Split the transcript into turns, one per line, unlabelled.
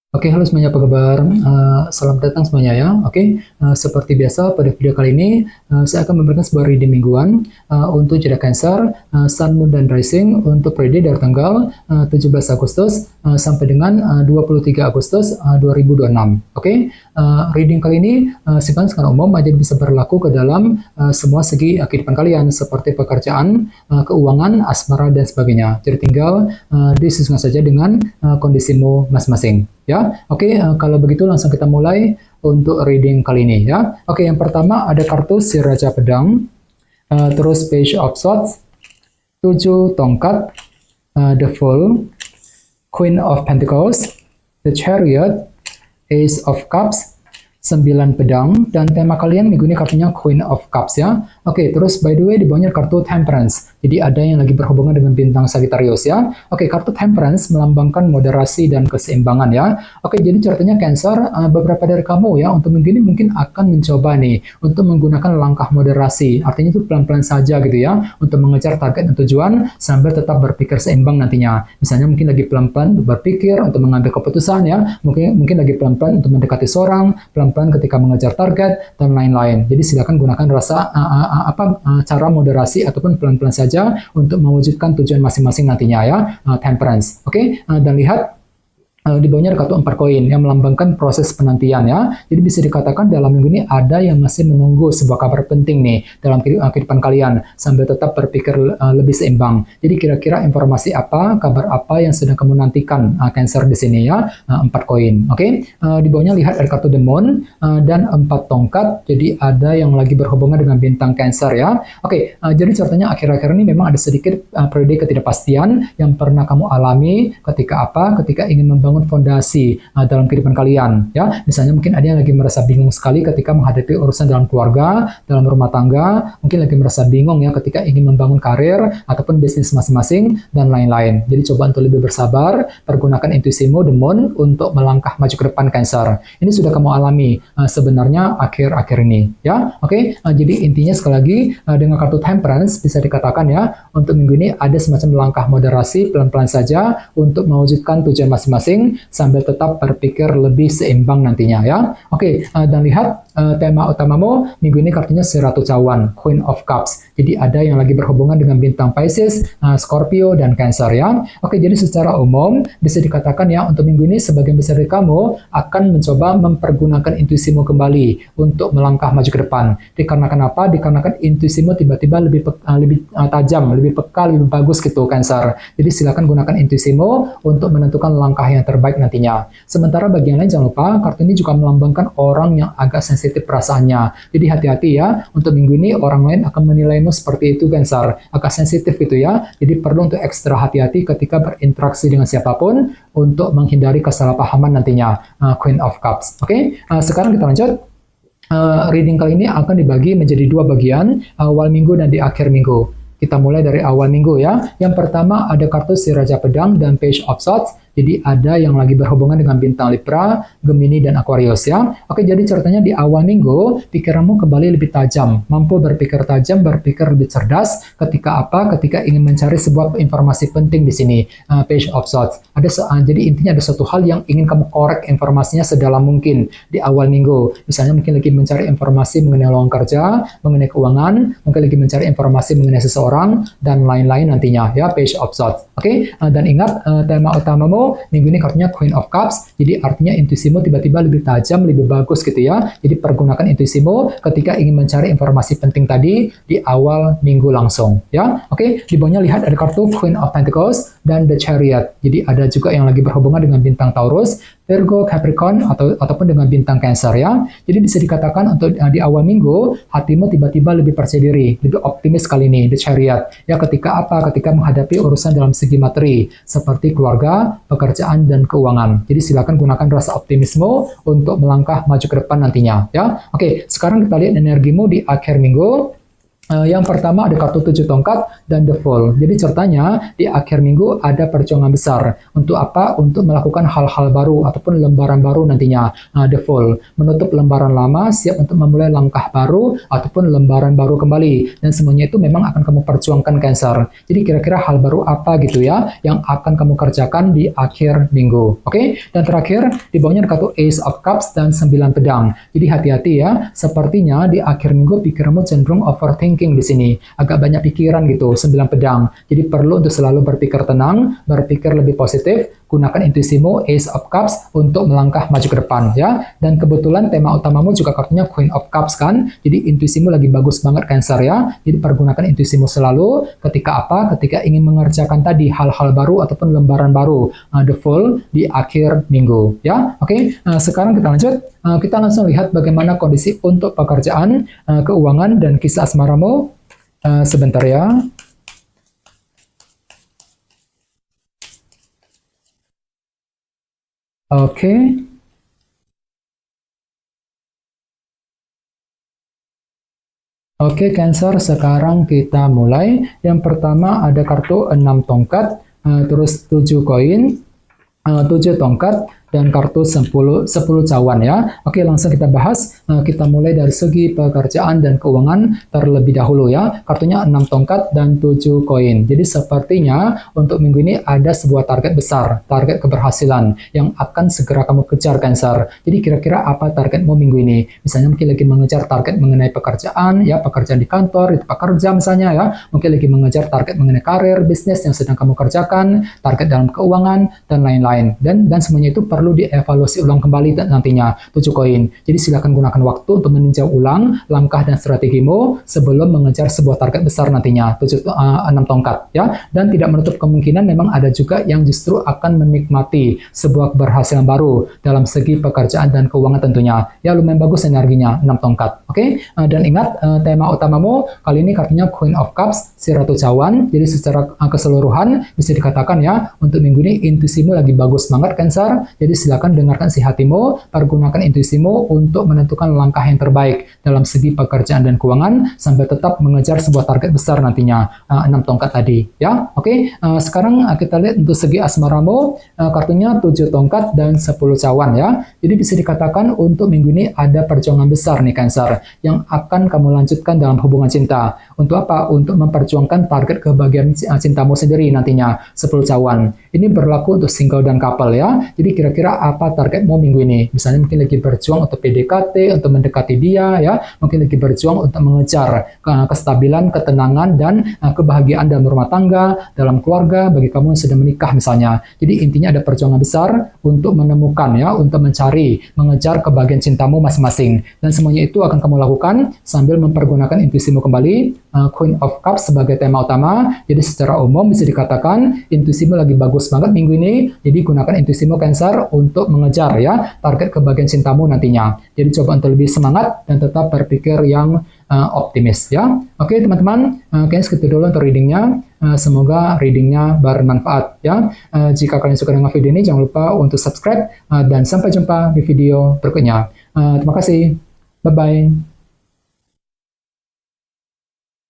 Oke, halo semuanya, apa kabar? Selamat datang semuanya ya. Oke, seperti biasa pada video kali ini saya akan memberikan sebuah reading mingguan untuk zodiak Cancer, Sun, Moon, dan Rising untuk periode dari tanggal 17 Agustus sampai dengan 23 Agustus 2026. Oke, reading kali ini sifatnya sangat umum, jadi bisa berlaku ke dalam semua segi kehidupan kalian seperti pekerjaan, keuangan, asmara, dan sebagainya. Jadi tinggal disesuaikan saja dengan kondisimu masing-masing. Ya, oke, kalau begitu langsung kita mulai untuk reading kali ini ya. Oke, yang pertama ada kartu si Raja Pedang, terus Page of Swords, 7 tongkat, The Fool, Queen of Pentacles, The Chariot, Ace of Cups, 9 pedang, dan tema kalian minggu ini kartunya Queen of Cups ya. Oke, terus by the way di bawahnya kartu Temperance. Jadi ada yang lagi berhubungan dengan bintang Sagittarius ya. Oke, kartu Temperance melambangkan moderasi dan keseimbangan ya. Oke, jadi ceritanya Cancer, beberapa dari kamu ya untuk minggu ini mungkin akan mencoba nih untuk menggunakan langkah moderasi. Artinya itu pelan-pelan saja gitu ya untuk mengejar target dan tujuan sambil tetap berpikir seimbang nantinya. Misalnya mungkin lagi pelan-pelan berpikir untuk mengambil keputusan ya. Mungkin lagi pelan-pelan untuk mendekati seorang, pelan-pelan ketika mengejar target dan lain-lain. Jadi silakan gunakan cara moderasi ataupun pelan-pelan saja untuk mewujudkan tujuan masing-masing nantinya ya, temperance. Oke, dan lihat di bawahnya ada kartu 4 koin yang melambangkan proses penantian ya. Jadi bisa dikatakan dalam minggu ini ada yang masih menunggu sebuah kabar penting nih dalam kehidupan kalian sambil tetap berpikir lebih seimbang. Jadi kira-kira informasi apa, kabar apa yang sedang kamu nantikan Cancer di sini ya, 4 koin. Oke, di bawahnya lihat ada kartu The Moon dan 4 tongkat. Jadi ada yang lagi berhubungan dengan bintang Cancer ya. Oke, jadi ceritanya akhir-akhir ini memang ada sedikit periode ketidakpastian yang pernah kamu alami ketika apa? Ketika ingin membangun fondasi dalam kehidupan kalian ya. Misalnya mungkin ada yang lagi merasa bingung sekali ketika menghadapi urusan dalam keluarga, dalam rumah tangga, mungkin lagi merasa bingung ya ketika ingin membangun karir ataupun bisnis masing-masing dan lain-lain. Jadi coba untuk lebih bersabar, pergunakan intuisimu The Moon untuk melangkah maju ke depan Cancer. Ini sudah kamu alami sebenarnya akhir-akhir ini ya. Oke, jadi intinya sekali lagi dengan kartu Temperance bisa dikatakan ya untuk minggu ini ada semacam langkah moderasi pelan-pelan saja untuk mewujudkan tujuan masing-masing sambil tetap berpikir lebih seimbang nantinya ya. Oke, dan lihat tema utamamu minggu ini kartunya si Ratu Cawan, Queen of Cups. Jadi ada yang lagi berhubungan dengan bintang Pisces, Scorpio, dan Cancer ya. Oke, jadi secara umum bisa dikatakan ya untuk minggu ini sebagian besar dari kamu akan mencoba mempergunakan intuisimu kembali untuk melangkah maju ke depan. Dikarenakan apa? Dikarenakan intuisimu tiba-tiba lebih tajam, lebih peka, lebih bagus gitu Cancer. Jadi silakan gunakan intuisimu untuk menentukan langkah yang terbaik nantinya. Sementara bagi yang lain jangan lupa kartu ini juga melambangkan orang yang agak sensitif perasaannya. Jadi hati-hati ya untuk minggu ini orang lain akan menilaimu seperti itu Cancer, agak sensitif gitu ya. Jadi perlu untuk ekstra hati-hati ketika berinteraksi dengan siapapun untuk menghindari kesalahpahaman nantinya. Queen of Cups. Oke, sekarang kita lanjut. Reading kali ini akan dibagi menjadi 2 bagian, awal minggu dan di akhir minggu. Kita mulai dari awal minggu ya. Yang pertama ada kartu si Raja Pedang dan Page of Swords. Jadi ada yang lagi berhubungan dengan bintang Libra, Gemini, dan Aquarius ya. Oke, jadi ceritanya di awal minggu pikiranmu kembali lebih tajam, mampu berpikir tajam, berpikir lebih cerdas ketika apa? Ketika ingin mencari sebuah informasi penting di sini. Page of Swords. Jadi intinya ada suatu hal yang ingin kamu korek informasinya sedalam mungkin di awal minggu. Misalnya mungkin lagi mencari informasi mengenai lowongan kerja, mengenai keuangan, mungkin lagi mencari informasi mengenai seseorang dan lain-lain nantinya ya. Page of Swords. Oke, dan ingat tema utamamu minggu ini kartunya Queen of Cups, jadi artinya intuisimu tiba-tiba lebih tajam, lebih bagus gitu ya. Jadi pergunakan intuisimu ketika ingin mencari informasi penting tadi di awal minggu langsung ya. Oke, di bawahnya lihat ada kartu Queen of Pentacles dan The Chariot. Jadi ada juga yang lagi berhubungan dengan bintang Taurus, Virgo, Capricorn, ataupun dengan bintang Cancer ya. Jadi bisa dikatakan untuk di awal minggu hatimu tiba-tiba lebih percaya diri, lebih optimis kali ini The Chariot ya. Ketika apa? Ketika menghadapi urusan dalam segi materi seperti keluarga, pekerjaan, dan keuangan. Jadi silakan gunakan rasa optimisme untuk melangkah maju ke depan nantinya ya. Oke, sekarang kita lihat energimu di akhir minggu. Yang pertama ada kartu 7 tongkat dan The Fool. Jadi ceritanya di akhir minggu ada perjuangan besar. Untuk apa? Untuk melakukan hal-hal baru ataupun lembaran baru nantinya. The Fool. Menutup lembaran lama, siap untuk memulai langkah baru ataupun lembaran baru kembali. Dan semuanya itu memang akan kamu perjuangkan Cancer. Jadi kira-kira hal baru apa gitu ya yang akan kamu kerjakan di akhir minggu. Oke? Dan terakhir di bawahnya ada kartu Ace of Cups dan 9 pedang. Jadi hati-hati ya. Sepertinya di akhir minggu pikiranmu cenderung overthinking di sini, agak banyak pikiran gitu, 9 pedang. Jadi perlu untuk selalu berpikir tenang, berpikir lebih positif, gunakan intuisimu Ace of Cups untuk melangkah maju ke depan ya. Dan kebetulan tema utamamu juga kartunya Queen of Cups kan. Jadi intuisimu lagi bagus banget Cancer ya. Jadi pergunakan intuisimu selalu ketika apa? Ketika ingin mengerjakan tadi hal-hal baru ataupun lembaran baru, The Fool di akhir minggu ya. Oke, sekarang kita lanjut. Kita langsung lihat bagaimana kondisi untuk pekerjaan, keuangan, dan kisah asmaramu. Sebentar ya. Oke. Oke, Cancer, sekarang kita mulai. Yang pertama ada kartu 6 tongkat, terus 7 koin, 7 tongkat, dan kartu 10 cawan ya. Oke, langsung kita bahas. Kita mulai dari segi pekerjaan dan keuangan terlebih dahulu ya. Kartunya 6 tongkat dan 7 koin. Jadi sepertinya untuk minggu ini ada sebuah target besar, target keberhasilan yang akan segera kamu kejar Cancer. Jadi kira-kira apa targetmu minggu ini? Misalnya mungkin lagi mengejar target mengenai pekerjaan ya, pekerjaan di kantor, di tempat kerja misalnya ya. Mungkin lagi mengejar target mengenai karir, bisnis yang sedang kamu kerjakan, target dalam keuangan dan lain-lain. Dan semuanya itu perlu dievaluasi ulang kembali nantinya 7 koin. Jadi silakan gunakan waktu untuk meninjau ulang langkah dan strategimu sebelum mengejar sebuah target besar nantinya 6 tongkat ya. Dan tidak menutup kemungkinan memang ada juga yang justru akan menikmati sebuah keberhasilan baru dalam segi pekerjaan dan keuangan tentunya. Ya lumayan bagus energinya 6 tongkat. Oke? Dan ingat tema utamamu kali ini kartunya Queen of Cups, si Ratu Cawan. Jadi secara keseluruhan bisa dikatakan ya untuk minggu ini intuisimu lagi bagus banget Cancer. Jadi silakan dengarkan si hatimu, pergunakan intuisimu untuk menentukan langkah yang terbaik dalam segi pekerjaan dan keuangan sampai tetap mengejar sebuah target besar nantinya 6 tongkat tadi ya. Oke, sekarang kita lihat untuk segi asmaramu, kartunya 7 tongkat dan 10 cawan ya. Jadi bisa dikatakan untuk minggu ini ada perjuangan besar nih Cancer yang akan kamu lanjutkan dalam hubungan cinta. Untuk apa? Untuk memperjuangkan target kebahagiaan cintamu sendiri nantinya 10 cawan. Ini berlaku untuk single dan couple ya. Jadi kira-kira apa targetmu minggu ini? Misalnya mungkin lagi berjuang untuk PDKT, untuk mendekati dia ya. Mungkin lagi berjuang untuk mengejar kestabilan, ketenangan, dan kebahagiaan dalam rumah tangga, dalam keluarga, bagi kamu yang sudah menikah misalnya. Jadi intinya ada perjuangan besar untuk menemukan ya, untuk mencari, mengejar kebahagiaan cintamu masing-masing. Dan semuanya itu akan kamu lakukan sambil mempergunakan intuisimu kembali, Queen of Cups sebagai tema utama. Jadi secara umum bisa dikatakan intuisimu lagi bagus banget minggu ini. Jadi gunakan intuisimu Cancer untuk mengejar ya target kebahagiaan cintamu nantinya. Jadi coba untuk lebih semangat dan tetap berpikir yang optimis ya. Oke teman-teman, kayaknya segitu dulu untuk readingnya. Semoga readingnya bermanfaat ya. Jika kalian suka dengan video ini jangan lupa untuk subscribe dan sampai jumpa di video berikutnya. Terima kasih. Bye-bye.